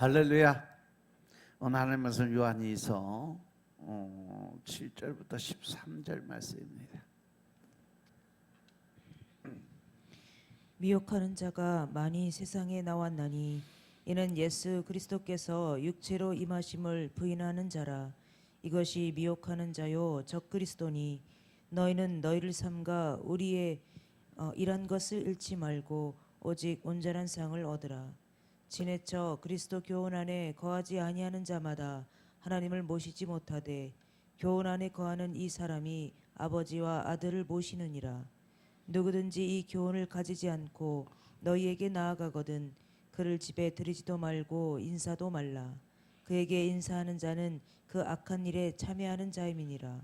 할렐루야. 오늘 하나님의 말씀 요한이서 7절부터 13절 말씀입니다. 미혹하는 자가 많이 세상에 나왔나니 이는 예수 그리스도께서 육체로 임하심을 부인하는 자라. 이것이 미혹하는 자요 적그리스도니 너희는 너희를 삼가 우리의 일한 것을 잃지 말고 오직 온전한 상을 얻으라. 지내쳐 그리스도 교훈 안에 거하지 아니하는 자마다 하나님을 모시지 못하되 교훈 안에 거하는 이 사람이 아버지와 아들을 모시느니라. 누구든지 이 교훈을 가지지 않고 너희에게 나아가거든 그를 집에 들이지도 말고 인사도 말라. 그에게 인사하는 자는 그 악한 일에 참여하는 자임이니라.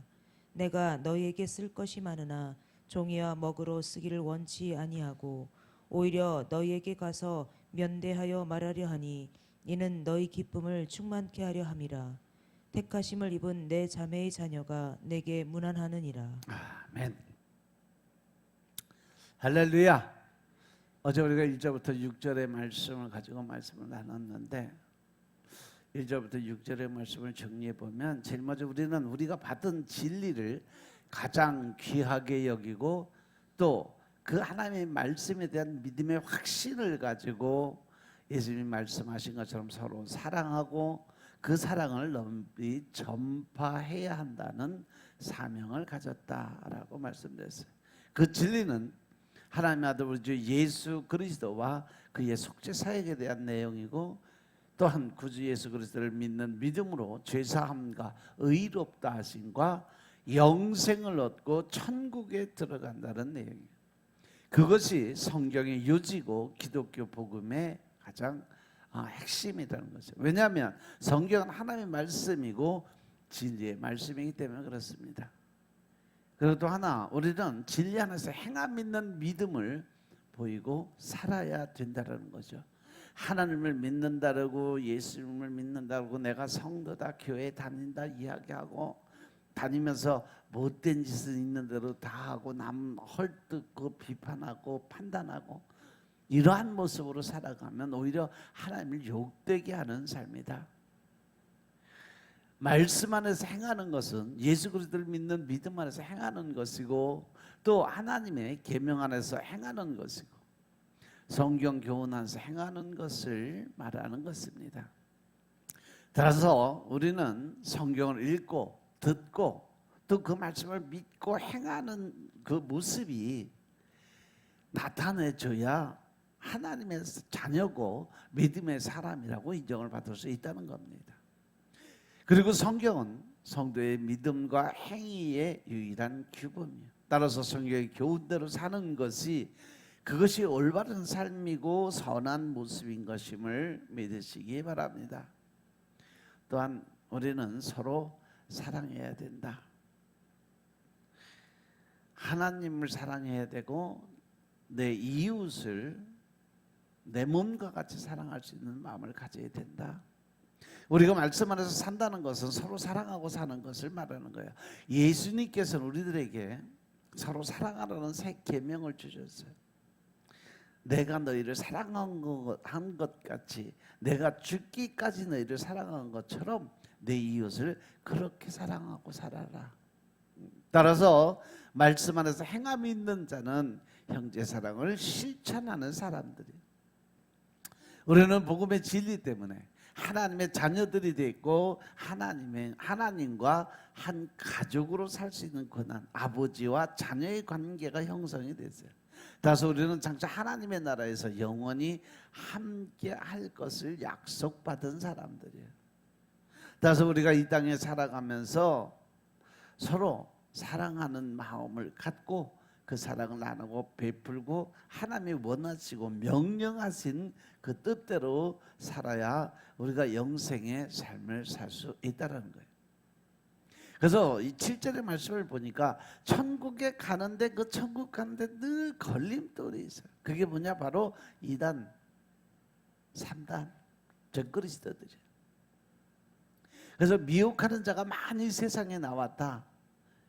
내가 너희에게 쓸 것이 많으나 종이와 먹으로 쓰기를 원치 아니하고 오히려 너희에게 가서 면대하여 말하려 하니 이는 너희 기쁨을 충만케 하려 함이라. 택하심을 입은 내 자매의 자녀가 내게 문안하느니라. 아멘. 할렐루야. 어제 우리가 1절부터 6절의 말씀을 가지고 말씀을 나눴는데 1절부터 6절의 말씀을 정리해 보면 제일 먼저 우리는 우리가 받은 진리를 가장 귀하게 여기고 또 그 하나님의 말씀에 대한 믿음의 확신을 가지고 예수님이 말씀하신 것처럼 서로 사랑하고 그 사랑을 널리 전파해야 한다는 사명을 가졌다라고 말씀드렸어요. 그 진리는 하나님의 아들 우리 주 예수 그리스도와 그의 속죄 사역에 대한 내용이고 또한 구주 예수 그리스도를 믿는 믿음으로 죄사함과 의롭다 하심과 영생을 얻고 천국에 들어간다는 내용이에요. 그것이 성경의 요지고 기독교 복음의 가장 핵심이라는 것이죠. 왜냐하면 성경은 하나님의 말씀이고 진리의 말씀이기 때문에 그렇습니다. 그리고 또 하나 우리는 진리 안에서 행함 있는 믿음을 보이고 살아야 된다는 거죠. 하나님을 믿는다고 예수님을 믿는다고 내가 성도다 교회 다닌다 이야기하고 다니면서 못된 짓을 있는 대로 다 하고 남 헐뜯고 비판하고 판단하고 이러한 모습으로 살아가면 오히려 하나님을 욕되게 하는 삶이다. 말씀 안에서 행하는 것은 예수 그리스도를 믿는 믿음 안에서 행하는 것이고 또 하나님의 계명 안에서 행하는 것이고 성경 교훈 안에서 행하는 것을 말하는 것입니다. 따라서 우리는 성경을 읽고 듣고 또 그 말씀을 믿고 행하는 그 모습이 나타내줘야 하나님의 자녀고 믿음의 사람이라고 인정을 받을 수 있다는 겁니다. 그리고 성경은 성도의 믿음과 행위의 유일한 규범이에요. 따라서 성경의 교훈대로 사는 것이 그것이 올바른 삶이고 선한 모습인 것임을 믿으시기 바랍니다. 또한 우리는 서로 사랑해야 된다. 하나님을 사랑해야 되고 내 이웃을 내 몸과 같이 사랑할 수 있는 마음을 가져야 된다. 우리가 말씀 안에서 산다는 것은 서로 사랑하고 사는 것을 말하는 거예요. 예수님께서는 우리들에게 서로 사랑하라는 새 계명을 주셨어요. 내가 너희를 사랑한 것 같이 내가 죽기까지 너희를 사랑한 것처럼 내 이웃을 그렇게 사랑하고 살아라. 따라서 말씀 안에서 행함이 있는 자는 형제 사랑을 실천하는 사람들이에요. 우리는 복음의 진리 때문에 하나님의 자녀들이 되고 하나님과 한 가족으로 살 수 있는 권한, 아버지와 자녀의 관계가 형성이 됐어요. 따라서 우리는 장차 하나님의 나라에서 영원히 함께 할 것을 약속받은 사람들이에요. 따라서 우리가 이 땅에 살아가면서 서로 사랑하는 마음을 갖고 그 사랑을 나누고 베풀고 하나님이 원하시고 명령하신 그 뜻대로 살아야 우리가 영생의 삶을 살 수 있다는 거예요. 그래서 이 7절의 말씀을 보니까 천국에 가는데 그 천국 가는데 늘 걸림돌이 있어요. 그게 뭐냐? 바로 2단, 3단 적그리스도들이에요. 그래서 미혹하는 자가 많이 세상에 나왔다.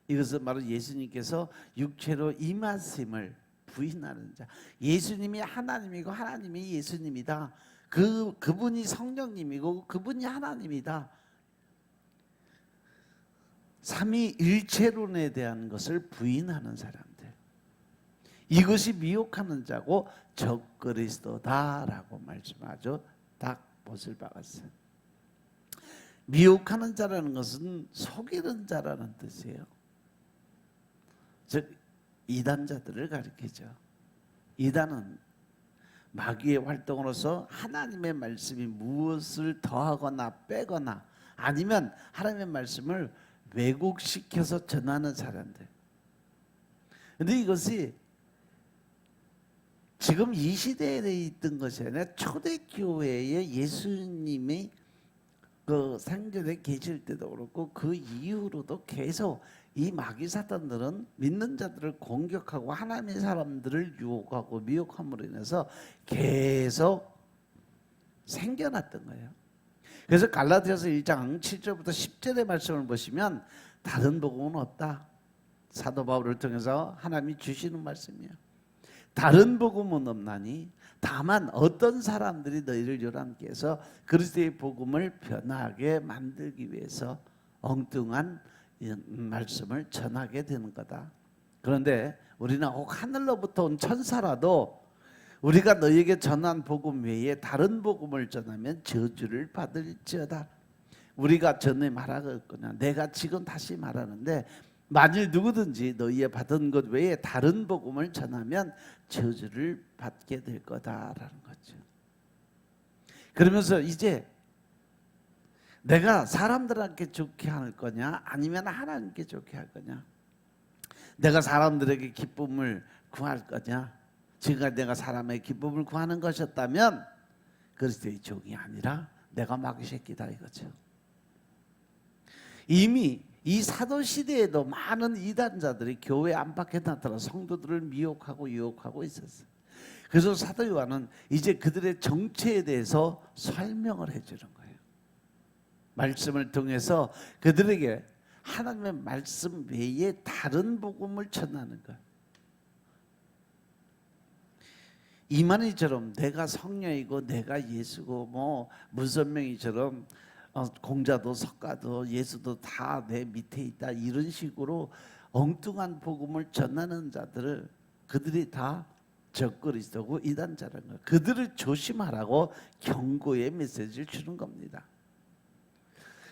이것은 바로 예수님께서 육체로 임하심을 부인하는 자. 예수님이 하나님이고 하나님이 예수님이다. 그분이 성령님이고 그분이 하나님이다. 삼위일체론에 대한 것을 부인하는 사람들, 이것이 미혹하는 자고 적그리스도다라고 말씀하죠. 딱 못을 박았어요. 미혹하는 자라는 것은 속이는 자라는 뜻이에요. 즉 이단자들을 가리키죠. 이단은 마귀의 활동으로서 하나님의 말씀이 무엇을 더하거나 빼거나 아니면 하나님의 말씀을 왜곡시켜서 전하는 사람들. 그런데 이것이 지금 이 시대에 있던 것이 아니라 초대교회에 예수님이 그 생전에 계실 때도 그렇고 그 이후로도 계속 이 마귀 사탄들은 믿는 자들을 공격하고 하나님의 사람들을 유혹하고 미혹함으로 인해서 계속 생겨났던 거예요. 그래서 갈라디아서 1장 7절부터 10절의 말씀을 보시면 다른 복음은 없다. 사도 바울을 통해서 하나님이 주시는 말씀이에요. 다른 복음은 없나니 다만 어떤 사람들이 너희를 요란케 해서 그리스도의 복음을 변하게 만들기 위해서 엉뚱한 말씀을 전하게 되는 거다. 그런데 우리는 혹 하늘로부터 온 천사라도 우리가 너희에게 전한 복음 외에 다른 복음을 전하면 저주를 받을지어다. 우리가 전에 말하거나 내가 지금 다시 말하는데 만일 누구든지 너희의 받은 것 외에 다른 복음을 전하면 저주를 받게 될 거다라는 거죠. 그러면서 이제 내가 사람들한테 좋게 할 거냐 아니면 하나님께 좋게 할 거냐, 내가 사람들에게 기쁨을 구할 거냐, 지금까지 내가 사람의 기쁨을 구하는 것이었다면 그리스도의 종이 아니라 내가 마귀 새끼다 이거죠. 이미 이 사도 시대에도 많은 이단자들이 교회 안팎에 나타나 성도들을 미혹하고 유혹하고 있었어요. 그래서 사도 요한은 이제 그들의 정체에 대해서 설명을 해주는 거예요. 말씀을 통해서 그들에게 하나님의 말씀 외에 다른 복음을 전하는 거예요. 이만희처럼 내가 성령이고 내가 예수고 뭐 문선명이처럼 공자도 석가도 예수도 다 내 밑에 있다 이런 식으로 엉뚱한 복음을 전하는 자들을 그들이 다 적그리스도고 이단자라는 거예요. 그들을 조심하라고 경고의 메시지를 주는 겁니다.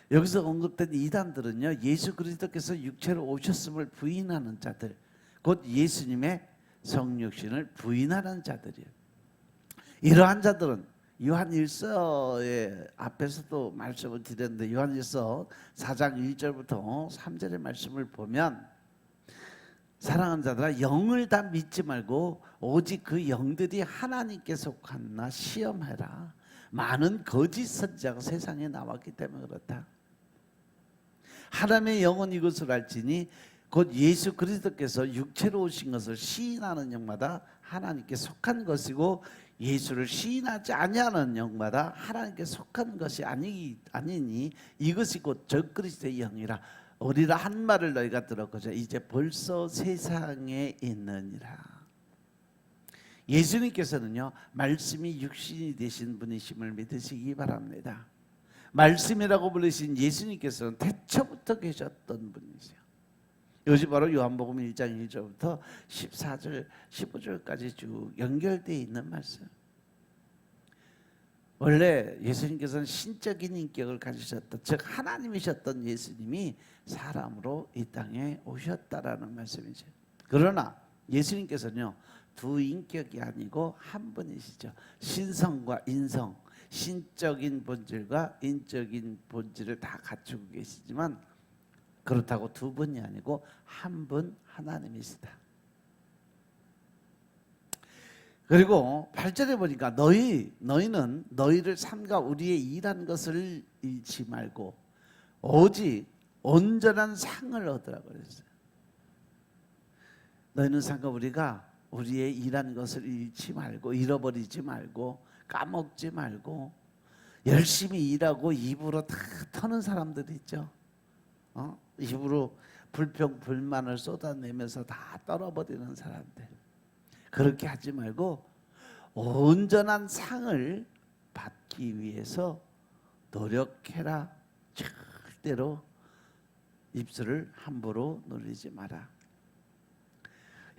여기서 언급된 이단들은요, 예수 그리스도께서 육체로 오셨음을 부인하는 자들, 곧 예수님의 성육신을 부인하는 자들이에요. 이러한 자들은 요한일서의 앞에서도 말씀을 드렸는데 요한일서 4장 1절부터 3절의 말씀을 보면 사랑하는 자들아 영을 다 믿지 말고 오직 그 영들이 하나님께 속하나 시험해라. 많은 거짓 선지자가 세상에 나왔기 때문에 그렇다. 하나님의 영은 이것을 알지니 곧 예수 그리스도께서 육체로 오신 것을 시인하는 영마다 하나님께 속한 것이고 예수를 시인하지 아니하는 영마다 하나님께 속한 것이 아니니 이것이 곧 적그리스도의 영이라 우리라 한 말을 너희가 들었거든 이제 벌써 세상에 있느니라. 예수님께서는요 말씀이 육신이 되신 분이심을 믿으시기 바랍니다. 말씀이라고 부르신 예수님께서는 태초부터 계셨던 분이세요. 이것이 바로 요한복음 1장 1절부터 14절 15절까지 쭉 연결되어 있는 말씀. 원래 예수님께서는 신적인 인격을 가지셨던 즉 하나님이셨던 예수님이 사람으로 이 땅에 오셨다라는 말씀이죠. 그러나 예수님께서는요 두 인격이 아니고 한 분이시죠. 신성과 인성, 신적인 본질과 인적인 본질을 다 갖추고 계시지만 그렇다고 두 분이 아니고 한 분 하나님이시다. 그리고 8절에 보니까 너희는 너희를 삼가 우리의 일한 것을 잃지 말고 오직 온전한 상을 얻으라고 그랬어요. 너희는 삼가 우리가 우리의 일한 것을 잃지 말고 잃어버리지 말고 까먹지 말고 열심히 일하고 입으로 다 터는 사람들이 있죠. 입으로 불평 불만을 쏟아내면서 다 떨어버리는 사람들. 그렇게 하지 말고 온전한 상을 지키기 위해서 노력해라. 절대로 입술을 함부로 놀리지 마라.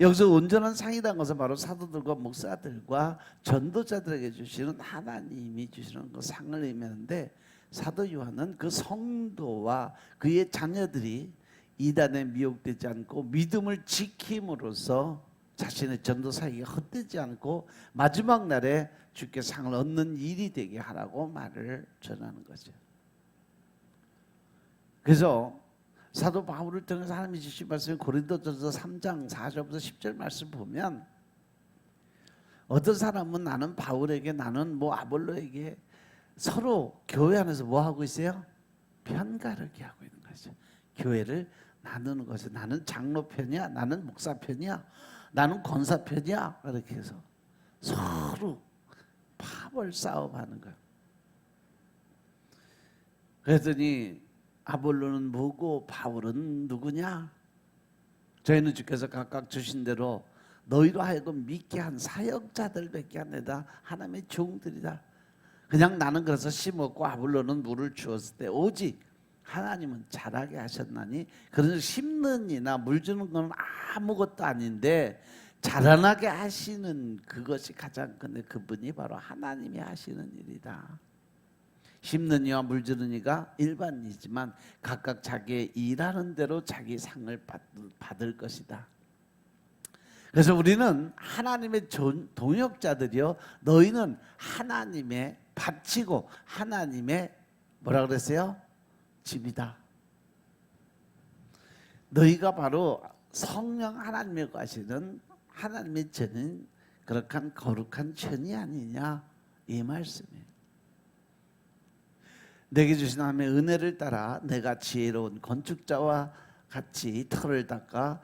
여기서 온전한 상이라는 것은 바로 사도들과 목사들과 전도자들에게 주시는 하나님이 주시는 그 상을 의미하는데, 사도 요한은 그 성도와 그의 자녀들이 이단에 미혹되지 않고 믿음을 지킴으로써 자신의 전도 사역이 헛되지 않고 마지막 날에 주께 상을 얻는 일이 되게 하라고 말을 전하는 거죠. 그래서 사도 바울을 통해서 하나님이 주신 말씀이 고린도전서 3장 4절부터 10절 말씀 보면, 어떤 사람은 나는 바울에게, 나는 뭐 아볼로에게 서로 교회 안에서 뭐 하고 있어요? 편가르기 하고 있는 거죠. 교회를 나누는 거죠. 나는 장로 편이야, 나는 목사 편이야, 나는 권사 편이야, 이렇게 해서 서로 파벌 싸움하는 거예요. 그랬더니 아볼로는 뭐고 바울은 누구냐? 저희는 주께서 각각 주신 대로 너희로 하여금 믿게 한 사역자들밖에 안 되다. 하나님의 종들이다. 그냥 나는 그래서 심었고 아볼로는 물을 주었을 때 오직 하나님은 자라게 하셨나니, 그래서 심는 이나 물 주는 건 아무것도 아닌데 자라나게 하시는 그것이 가장 큰데, 그분이 바로 하나님이 하시는 일이다. 심는 이와 물 주는 이가 일반이지만 각각 자기의 일하는 대로 자기 상을 받을 것이다. 그래서 우리는 하나님의 동역자들이요, 너희는 하나님의 바치고 하나님의 뭐라 그랬어요? 집이다. 너희가 바로 성령 하나님의 거하시는 하나님의 전인 그렇게 거룩한 천이 아니냐, 이 말씀이에요. 내게 주신 하나님의 은혜를 따라 내가 지혜로운 건축자와 같이 터를 닦아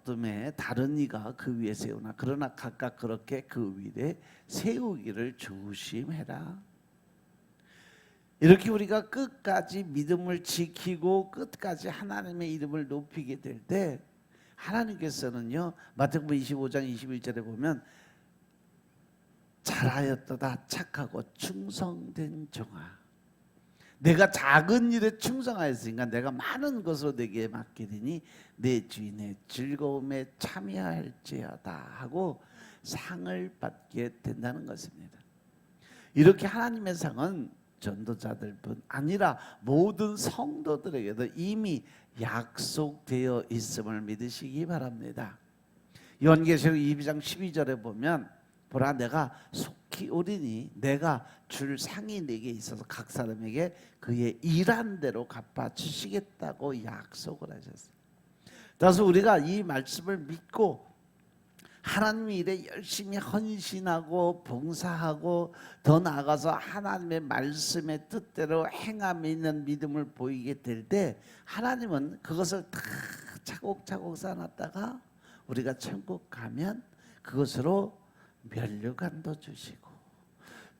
뜸에 다른 이가 그 위에 세우나, 그러나 각각 그렇게 그 위에 세우기를 조심해라. 이렇게 우리가 끝까지 믿음을 지키고 끝까지 하나님의 이름을 높이게 될 때, 하나님께서는요, 마태복음 25장 21절에 보면 잘하였도다 착하고 충성된 종아, 내가 작은 일에 충성하였으니까 내가 많은 것으로 내게 맡기리니 내 주인의 즐거움에 참여할지어다 하고 상을 받게 된다는 것입니다. 이렇게 하나님의 상은 전도자들뿐 아니라 모든 성도들에게도 이미 약속되어 있음을 믿으시기 바랍니다. 요한계시록 22장 12절에 보면, 보라 내가 속히 오리니 내가 줄 상이 내게 있어서 각 사람에게 그의 일한 대로 갚아 주시겠다고 약속을 하셨어요. 따라서 우리가 이 말씀을 믿고 하나님의 일에 열심히 헌신하고 봉사하고 더 나아가서 하나님의 말씀의 뜻대로 행함이 있는 믿음을 보이게 될 때, 하나님은 그것을 다 차곡차곡 쌓아놨다가 우리가 천국 가면 그것으로 면류관도 주시고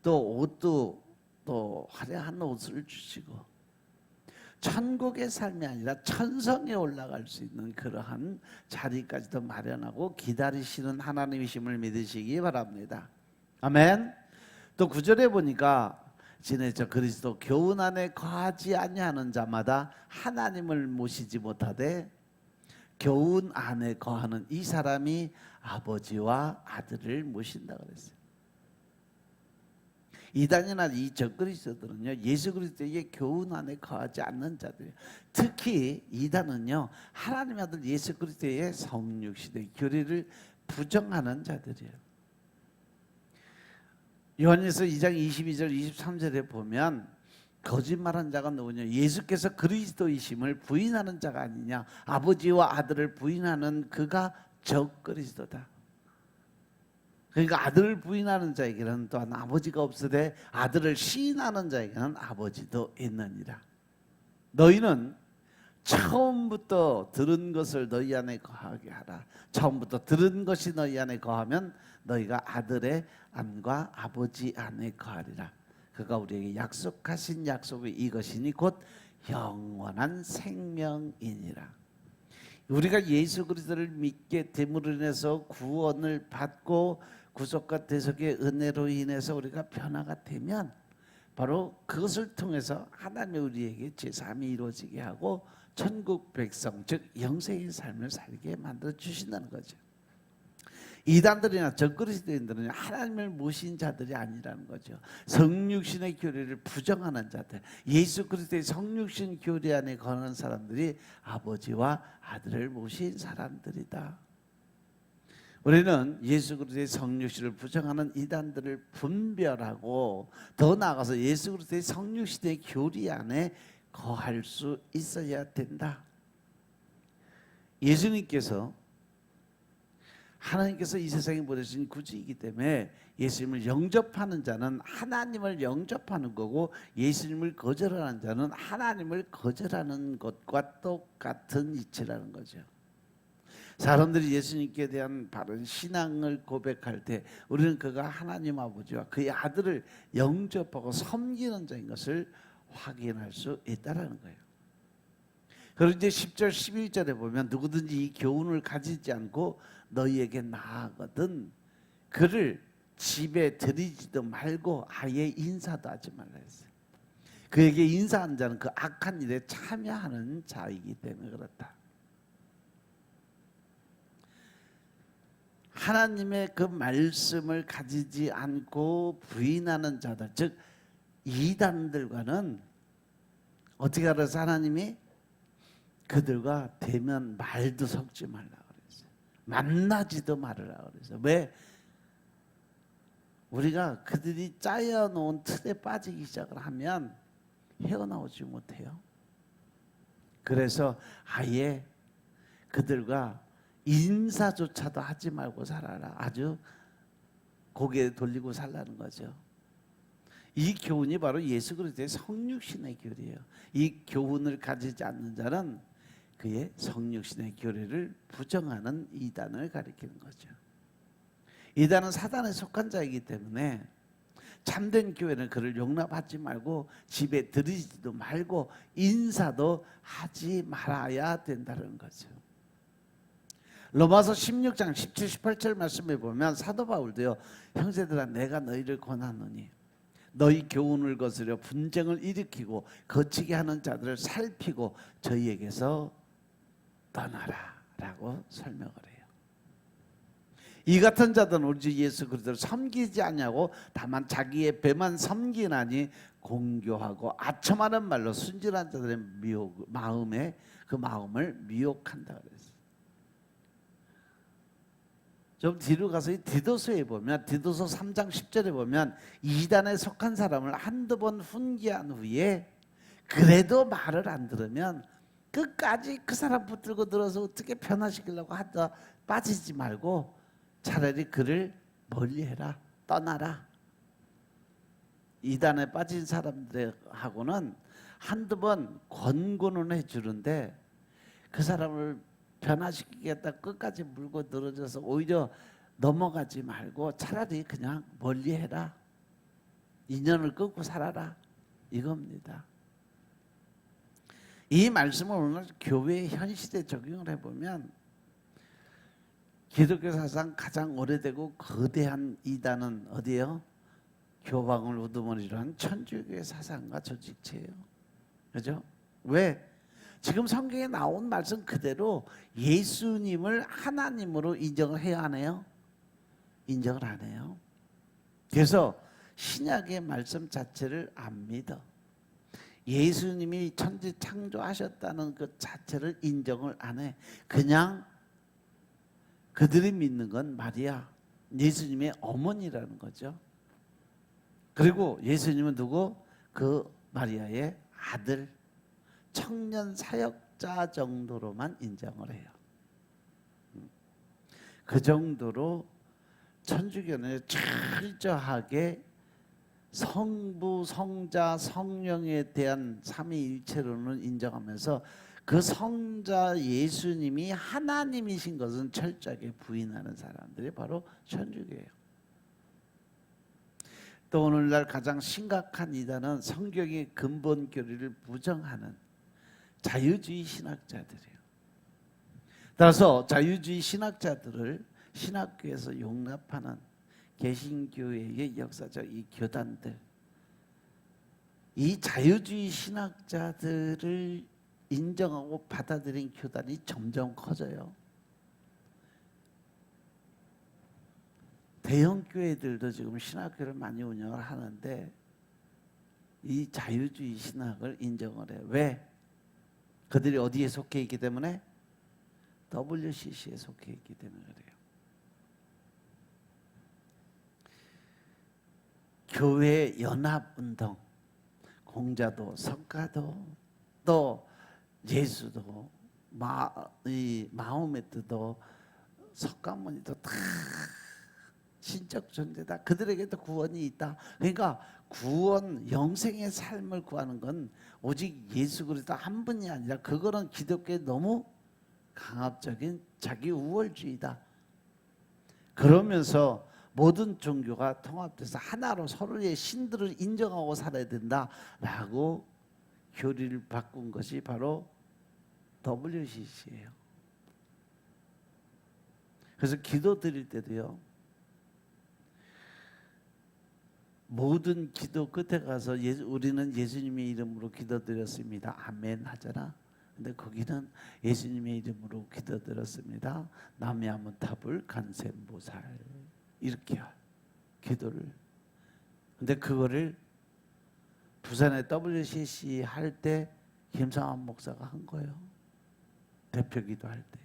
또 옷도 또 화려한 옷을 주시고 천국의 삶이 아니라 천성에 올라갈 수 있는 그러한 자리까지도 마련하고 기다리시는 하나님이심을 믿으시기 바랍니다. 아멘. 또 9절에 보니까 지내저 그리스도 교훈 안에 거하지 아니하는 자마다 하나님을 모시지 못하되 교훈 안에 거하는 이 사람이 아버지와 아들을 모신다 그랬어요. 이단이나 이 적그리스도들은요, 예수 그리스도의 교훈 안에 거하지 않는 자들이에요. 특히 이단은요, 하나님의 아들 예수 그리스도의 성육신의 교리를 부정하는 자들이에요. 요한일서 2장 22절 23절에 보면 거짓말한 자가 누구냐, 예수께서 그리스도이심을 부인하는 자가 아니냐, 아버지와 아들을 부인하는 그가 적그리스도다. 그러니까 아들을 부인하는 자에게는 또한 아버지가 없으되 아들을 시인하는 자에게는 아버지도 있느니라. 너희는 처음부터 들은 것을 너희 안에 거하게 하라. 처음부터 들은 것이 너희 안에 거하면 너희가 아들의 안과 아버지 안에 거하리라. 그가 우리에게 약속하신 약속이 이것이니 곧 영원한 생명이니라. 우리가 예수 그리스도를 믿게 됨으로 인해서 구원을 받고 구속과 대속의 은혜로 인해서 우리가 변화가 되면 바로 그것을 통해서 하나님이 우리에게 제3이 이루어지게 하고 천국 백성 즉 영생의 삶을 살게 만들어 주신다는 거죠. 이단들이나 적그리스도인들은 하나님을 모신 자들이 아니라는 거죠. 성육신의 교리를 부정하는 자들, 예수 그리스도의 성육신 교리 안에 거하는 사람들이 아버지와 아들을 모신 사람들이다. 우리는 예수 그리스도의 성육신을 부정하는 이단들을 분별하고 더 나아가서 예수 그리스도의 성육신의 교리 안에 거할 수 있어야 된다. 예수님께서 하나님께서 이 세상에 보내신 구주이기 때문에 예수님을 영접하는 자는 하나님을 영접하는 거고 예수님을 거절하는 자는 하나님을 거절하는 것과 똑같은 이치라는 거죠. 사람들이 예수님께 대한 바른 신앙을 고백할 때 우리는 그가 하나님 아버지와 그의 아들을 영접하고 섬기는 자인 것을 확인할 수 있다는 거예요. 그리고 이제 10절 11절에 보면 누구든지 이 교훈을 가지지 않고 너희에게 나아가거든 그를 집에 들이지도 말고 아예 인사도 하지 말라 했어요. 그에게 인사하는 자는 그 악한 일에 참여하는 자이기 때문에 그렇다. 하나님의 그 말씀을 가지지 않고 부인하는 자들 즉 이단들과는 어떻게 알아서 하나님이 그들과 대면 말도 섞지 말라 그랬어요. 만나지도 말으라 그랬어요. 왜? 우리가 그들이 짜여놓은 틀에 빠지기 시작을 하면 헤어나오지 못해요. 그래서 아예 그들과 인사조차도 하지 말고 살아라. 아주 고개 돌리고 살라는 거죠. 이 교훈이 바로 예수 그리스도의 성육신의 교리예요. 이 교훈을 가지지 않는 자는 그의 성육신의 교리를 부정하는 이단을 가리키는 거죠. 이단은 사단에 속한 자이기 때문에 참된 교회는 그를 용납하지 말고 집에 들이지도 말고 인사도 하지 말아야 된다는 거죠. 로마서 16장 17, 18절 말씀에 보면 사도 바울도요. 형제들아 내가 너희를 권하노니 너희 교훈을 거스려 분쟁을 일으키고 거치게 하는 자들을 살피고 저희에게서 떠나라 라고 설명을 해요. 이 같은 자들은 우리 주 예수 그리스도를 섬기지 않냐고 다만 자기의 배만 섬기나니 공교하고 아첨하는 말로 순진한 자들의 마음에 그 마음을 미혹한다 그랬어요. 좀 뒤로 가서 이 디도서에 보면 디도서 3장 10절에 보면 이단에 속한 사람을 한두 번 훈계한 후에 그래도 말을 안 들으면 끝까지 그 사람 붙들고 들어서 어떻게 변화시키려고 하다 빠지지 말고 차라리 그를 멀리해라. 떠나라. 이단에 빠진 사람들하고는 한두 번 권고는 해주는데 그 사람을 변화시키겠다 끝까지 물고 늘어져서 오히려 넘어가지 말고 차라리 그냥 멀리해라. 인연을 끊고 살아라. 이겁니다. 이 말씀을 오늘 교회 현실에 적용을 해보면 기독교 사상 가장 오래되고 거대한 이단은 어디예요? 교방을 우두머리로 한 천주교의 사상과 조직체예요. 그죠? 왜? 지금 성경에 나온 말씀 그대로 예수님을 하나님으로 인정을 해야 하네요? 인정을 안 해요. 그래서 신약의 말씀 자체를 안 믿어. 예수님이 천지 창조하셨다는 그 자체를 인정을 안 해. 그냥 그들이 믿는 건 마리아, 예수님의 어머니라는 거죠. 그리고 예수님은 누구? 그 마리아의 아들, 청년 사역자 정도로만 인정을 해요. 그 정도로 천주교는 철저하게 성부, 성자, 성령에 대한 삼위일체론을 인정하면서 그 성자 예수님이 하나님이신 것은 철저하게 부인하는 사람들이 바로 천주교예요. 또 오늘날 가장 심각한 이단은 성경의 근본 교리를 부정하는 자유주의 신학자들이에요. 따라서 자유주의 신학자들을 신학교에서 용납하는 개신교회의 역사적 이 교단들, 이 자유주의 신학자들을 인정하고 받아들인 교단이 점점 커져요. 대형 교회들도 지금 신학교를 많이 운영을 하는데 이 자유주의 신학을 인정을 해요. 왜? 그들이 어디에 속해 있기 때문에? WCC에 속해 있기 때문에 그래요. 교회 연합운동, 공자도 성가도 또 예수도 마호메트도 석가모니도 다 신적 존재다. 그들에게도 구원이 있다. 그러니까 구원, 영생의 삶을 구하는 건 오직 예수 그리스도 한 분이 아니라 그거는 기독교의 너무 강압적인 자기 우월주의다. 그러면서 모든 종교가 통합돼서 하나로 서로의 신들을 인정하고 살아야 된다라고 교리를 바꾼 것이 바로 WCC예요. 그래서 기도 드릴 때도요, 모든 기도 끝에 가서 우리는 예수님의 이름으로 기도드렸습니다. 아멘 하잖아. 근데 거기는 예수님의 이름으로 기도드렸습니다. 남야문탑을 간센보살 이렇게 기도를. 근데 그거를 부산의 WCC 할 때 김상환 목사가 한 거예요. 대표 기도할 때.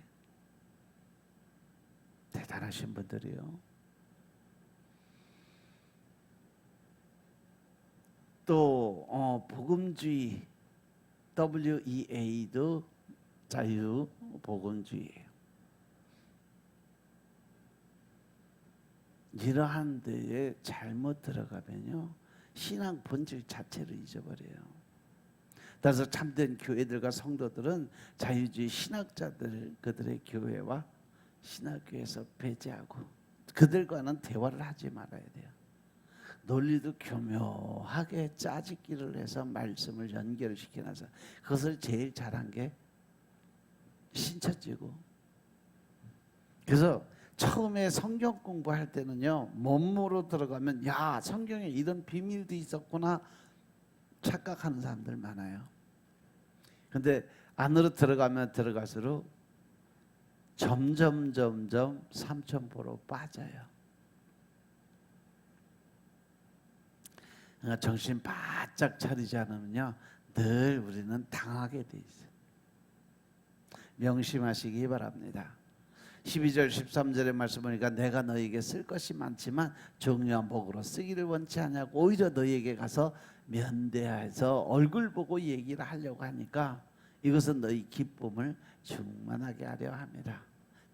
대단하신 분들이요. 또 복음주의 WEA도 자유 복음주의예요. 이러한 데에 잘못 들어가면요, 신앙 본질 자체를 잊어버려요. 따라서 참된 교회들과 성도들은 자유주의 신학자들, 그들의 교회와 신학교에서 배제하고 그들과는 대화를 하지 말아야 돼요. 논리도 교묘하게 짜집기를 해서 말씀을 연결시켜놔서 그것을 제일 잘한 게 신처지고. 그래서 처음에 성경 공부할 때는요, 몸으로 들어가면 야, 성경에 이런 비밀도 있었구나 착각하는 사람들 많아요. 근데 안으로 들어가면 들어갈수록 점점 삼천포로 빠져요. 그러니까 정신 바짝 차리지 않으면요, 늘 우리는 당하게 돼 있어요. 명심하시기 바랍니다. 12절 13절의 말씀 보니까 내가 너에게 쓸 것이 많지만 정의와 복으로 쓰기를 원치 않냐고 오히려 너에게 가서 면대해서 얼굴 보고 얘기를 하려고 하니까 이것은 너희 기쁨을 충만하게 하려 함이라.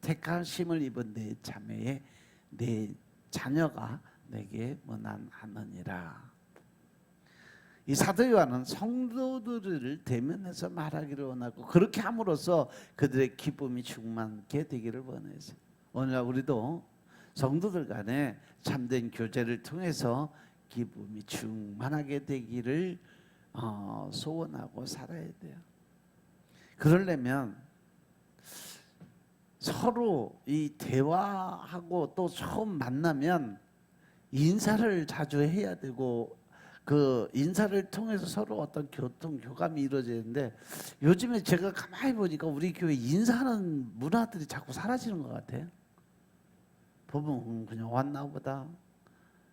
택하심을 입은 내 자매의 내 자녀가 내게 무난하느니라. 이 사도 요한은 성도들을 대면해서 말하기를 원하고 그렇게 함으로써 그들의 기쁨이 충만케 되기를 원해서 오늘날 우리도 성도들 간에 참된 교제를 통해서 기쁨이 충만하게 되기를 소원하고 살아야 돼요. 그러려면 서로 이 대화하고 또 처음 만나면 인사를 자주 해야 되고 그 인사를 통해서 서로 어떤 교감이 이루어지는데 요즘에 제가 가만히 보니까 우리 교회 인사하는 문화들이 자꾸 사라지는 것 같아요. 보면 그냥 왔나 보다.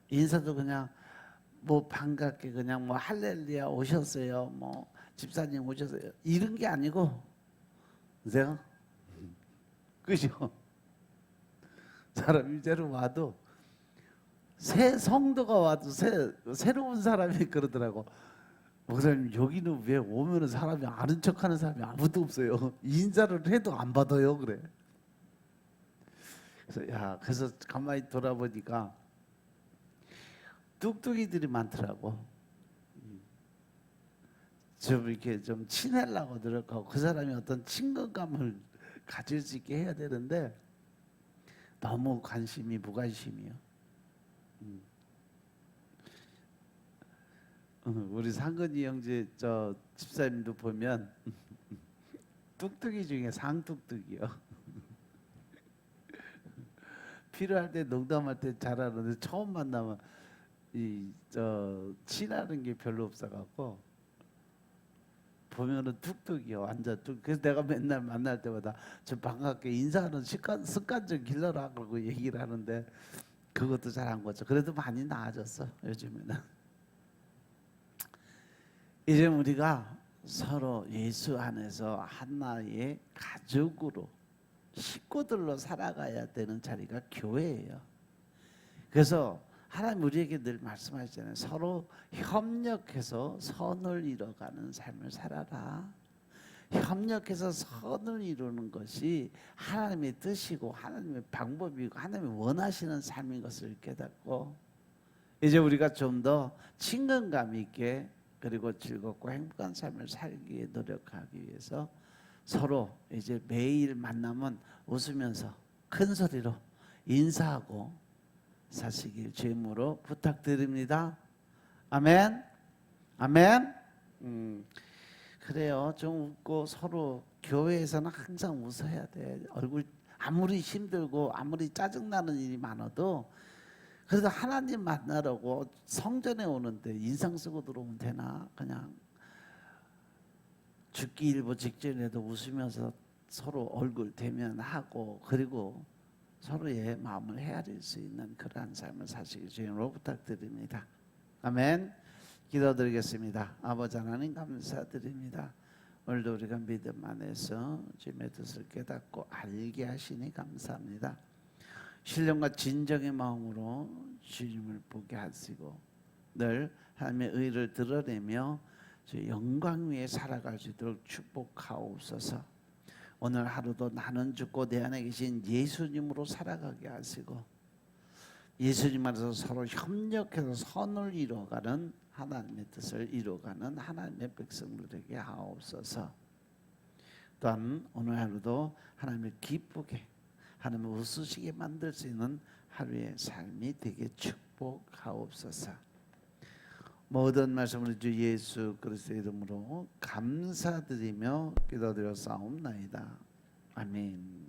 인사도 그냥 뭐 반갑게 그냥 뭐 할렐루야 오셨어요, 뭐 집사님 오셨어요 이런 게 아니고 그죠? 그죠? 사람 이제로 와도 새 성도가 와도 새로운 사람이 그러더라고. 목사님 여기는 왜 오면은 사람이 아는 척하는 사람이 아무도 없어요. 인사를 해도 안 받아요 그래. 그래서 가만히 돌아보니까 뚝뚝이들이 많더라고. 좀 이렇게 좀 친하려고 노력하고 그 사람이 어떤 친근감을 가질 수 있게 해야 되는데 너무 관심이 무관심이요. 우리 상근이 형제 저 집사님도 보면 뚝뚝이 중에 상뚝뚝이요. 필요할 때 농담할 때 잘하는데 처음 만나면 친하는 게 별로 없어갖고 보면은 뚝뚝이요, 완전 뚝. 그래서 내가 맨날 만날 때마다 좀 반갑게 인사하는 습관 좀 길러라 그러고 얘기를 하는데 그것도 잘 안 거죠. 그래도 많이 나아졌어 요즘에는. 이제 우리가 서로 예수 안에서 하나의 가족으로 식구들로 살아가야 되는 자리가 교회예요. 그래서 하나님 우리에게 늘 말씀하시잖아요. 서로 협력해서 선을 이뤄가는 삶을 살아라. 협력해서 선을 이루는 것이 하나님의 뜻이고 하나님의 방법이고 하나님이 원하시는 삶인 것을 깨닫고 이제 우리가 좀 더 친근감 있게 그리고 즐겁고 행복한 삶을 살기 위해 노력하기 위해서 서로 이제 매일 만나면 웃으면서 큰 소리로 인사하고 사시길 주임으로 부탁드립니다. 아멘. 아멘. 그래요. 좀 웃고 서로 교회에서는 항상 웃어야 돼. 얼굴 아무리 힘들고 아무리 짜증나는 일이 많아도 그래도 하나님 만나려고 성전에 오는데 인상 쓰고 들어오면 되나? 그냥 죽기 일보 직전에도 웃으면서 서로 얼굴 대면하고 그리고 서로의 마음을 헤아릴 수 있는 그러한 삶을 사시기 주님으로 부탁드립니다. 아멘. 기도드리겠습니다. 아버지 하나님 감사드립니다. 오늘도 우리가 믿음 안에서 주님의 뜻을 깨닫고 알게 하시니 감사합니다. 신령과 진정의 마음으로 주님을 보게 하시고 늘 하나님의 의를 드러내며 영광 위에 살아갈 수 있도록 축복하옵소서. 오늘 하루도 나는 죽고 내 안에 계신 예수님으로 살아가게 하시고 예수님 안에서 서로 협력해서 선을 이루어가는 하나님의 뜻을 이루어가는 하나님의 백성들에게 하옵소서. 또한 오늘 하루도 하나님을 기쁘게 하나님을 웃으시게 만들 수 있는 하루의 삶이 되게 축복하옵소서. 모든 말씀을 주 예수 그리스도의 이름으로 감사드리며 기도드려 싸움나이다. 아멘.